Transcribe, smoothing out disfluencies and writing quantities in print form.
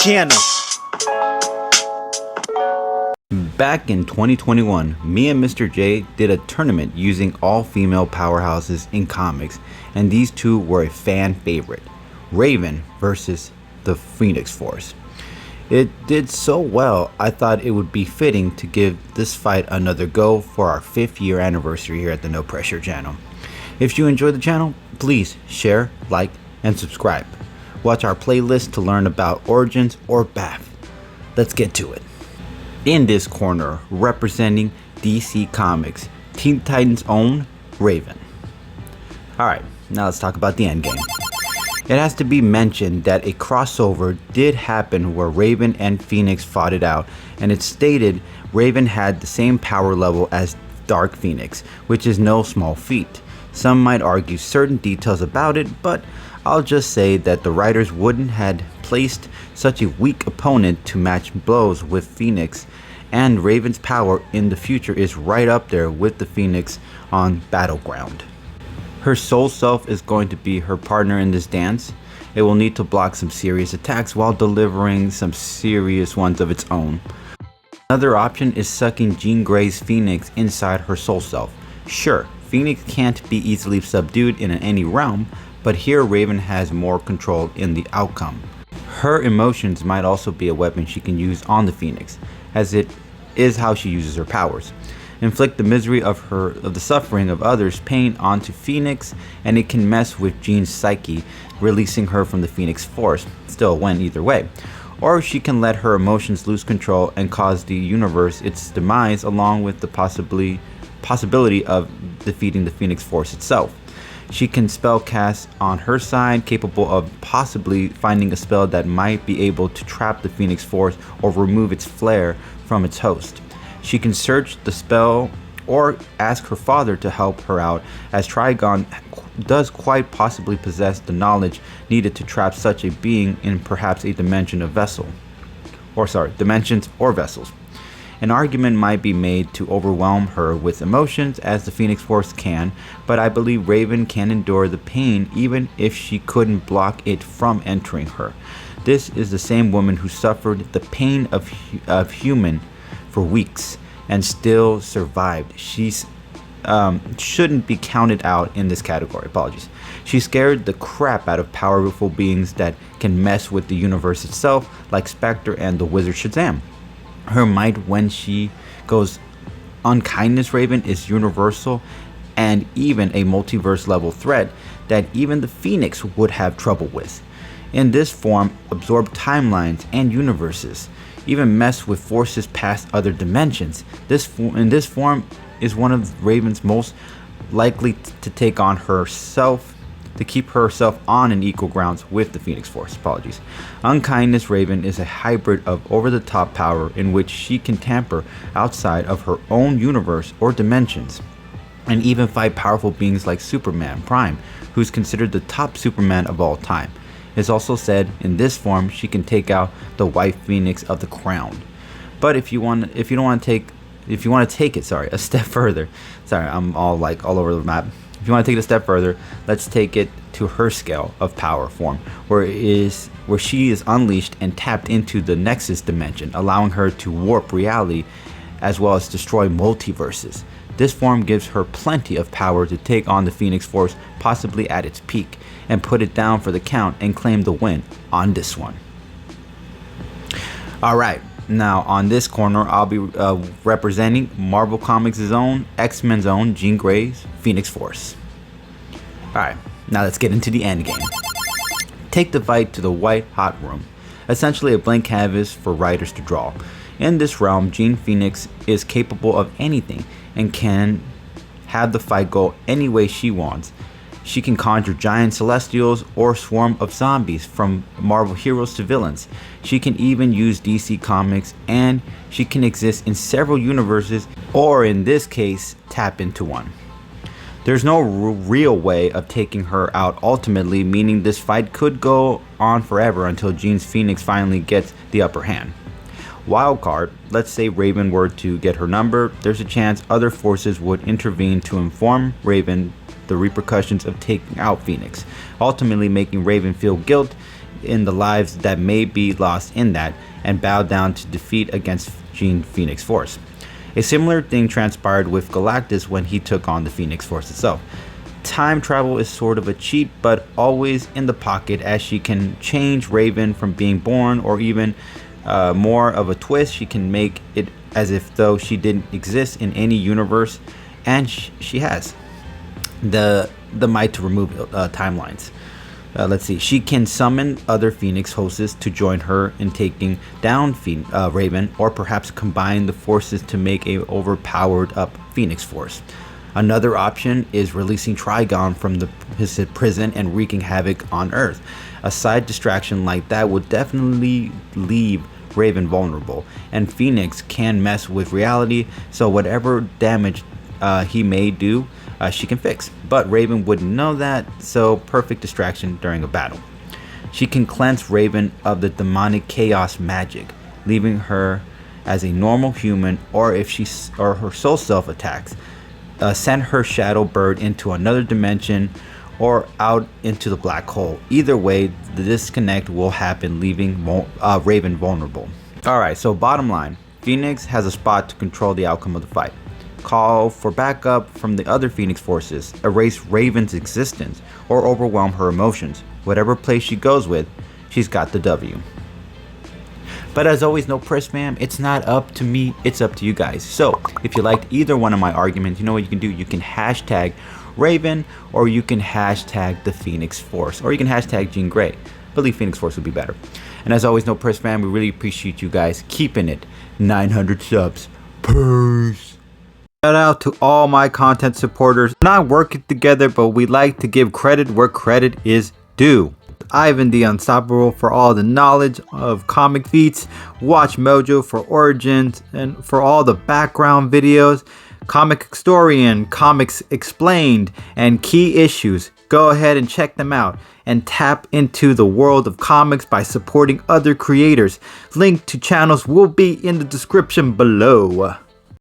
channel. Back in 2021, me and Mr. J did a tournament using all female powerhouses in comics, and these two were a fan favorite, Raven versus the Phoenix Force. It did so well, I thought it would be fitting to give this fight another go for our 5th year anniversary here at the No Pressure channel. If you enjoyed the channel, please share, like, and subscribe. Watch our playlist to learn about Origins or Bath. Let's get to it. In this corner, representing DC Comics, Teen Titans' own Raven. Alright, now let's talk about the endgame. It has to be mentioned that a crossover did happen where Raven and Phoenix fought it out, and it's stated Raven had the same power level as Dark Phoenix, which is no small feat. Some might argue certain details about it, but I'll just say that the writers wouldn't have placed such a weak opponent to match blows with Phoenix, and Raven's power in the future is right up there with the Phoenix on Battleground. Her soul self is going to be her partner in this dance. It will need to block some serious attacks while delivering some serious ones of its own. Another option is sucking Jean Grey's Phoenix inside her soul self. Sure, Phoenix can't be easily subdued in any realm, but here Raven has more control in the outcome. Her emotions might also be a weapon she can use on the Phoenix, as it is how she uses her powers. Inflict the misery of the suffering of others' pain onto Phoenix, and it can mess with Jean's psyche, releasing her from the Phoenix Force. Still a win either way. Or she can let her emotions lose control and cause the universe its demise, along with the possibility of defeating the Phoenix Force itself. She can spell cast on her side, capable of possibly finding a spell that might be able to trap the Phoenix Force or remove its flare from its host. She can search the spell or ask her father to help her out, as Trigon does quite possibly possess the knowledge needed to trap such a being in perhaps a dimensions or vessels. An argument might be made to overwhelm her with emotions as the Phoenix Force can, but I believe Raven can endure the pain even if she couldn't block it from entering her. This is the same woman who suffered the pain of human for weeks and still survived. She shouldn't be counted out in this category. Apologies. She scared the crap out of powerful beings that can mess with the universe itself, like Spectre and the Wizard Shazam. Her might when she goes unkindness Raven is universal and even a multiverse level threat that even the Phoenix would have trouble with. In this form, absorb timelines and universes, even mess with forces past other dimensions. In this form is one of Raven's most likely to take on herself, to keep herself on an equal grounds with the Phoenix Force. Apologies. Unkindness Raven is a hybrid of over-the-top power in which she can tamper outside of her own universe or dimensions, and even fight powerful beings like Superman Prime, who's considered the top Superman of all time. It's also said in this form she can take out the White Phoenix of the Crown. But if you want to take it a step further, sorry, I'm all over the map. If you want to take it a step further, let's take it to her scale of power form, where she is unleashed and tapped into the Nexus dimension, allowing her to warp reality as well as destroy multiverses. This form gives her plenty of power to take on the Phoenix Force, possibly at its peak, and put it down for the count and claim the win on this one. Alright, now on this corner I'll be representing Marvel Comics' own, X-Men's own Jean Grey's Phoenix Force. Alright, now let's get into the endgame. Take the fight to the White Hot Room, essentially a blank canvas for writers to draw. In this realm, Jean Phoenix is capable of anything and can have the fight go any way she wants. She can conjure giant celestials or swarm of zombies, from Marvel heroes to villains. She can even use DC Comics, and she can exist in several universes, or in this case, tap into one. There's no real way of taking her out ultimately, meaning this fight could go on forever until Jean's Phoenix finally gets the upper hand. Wildcard, let's say Raven were to get her number, there's a chance other forces would intervene to inform Raven the repercussions of taking out Phoenix, ultimately making Raven feel guilt in the lives that may be lost in that, and bow down to defeat against Jean Phoenix Force. A similar thing transpired with Galactus when he took on the Phoenix Force itself. Time travel is sort of a cheat, but always in the pocket, as she can change Raven from being born, or even more of a twist, she can make it as if though she didn't exist in any universe, and she has the might to remove timelines. Let's see. She can summon other Phoenix hosts to join her in taking down Raven, or perhaps combine the forces to make a overpowered up Phoenix Force. Another option is releasing Trigon from his prison and wreaking havoc on Earth. A side distraction like that would definitely leave Raven vulnerable, and Phoenix can mess with reality, so whatever damage he may do, she can fix. But Raven wouldn't know that, so perfect distraction during a battle. She can cleanse Raven of the demonic chaos magic, leaving her as a normal human, or if her soul self attacks, send her shadow bird into another dimension or out into the black hole. Either way, the disconnect will happen, leaving Raven vulnerable. Alright, so bottom line, Phoenix has a spot to control the outcome of the fight. Call for backup from the other Phoenix forces, erase Raven's existence, or overwhelm her emotions. Whatever place she goes with, she's got the W. But as always, no press, fam. It's not up to me, it's up to you guys. So if you liked either one of my arguments, you know what you can do? You can hashtag Raven, or you can hashtag the Phoenix Force, or you can hashtag Jean Grey. I believe Phoenix Force would be better. And as always, no press, fam. We really appreciate you guys keeping it 900 subs. Peace. Shout out to all my content supporters. We're not working together, but we like to give credit where credit is due. Ivan the Unstoppable for all the knowledge of comic feats, Watch Mojo for origins and for all the background videos, Comic Historian, Comics Explained, and key issues. Go ahead and check them out and tap into the world of comics by supporting other creators. Link to channels will be in the description below.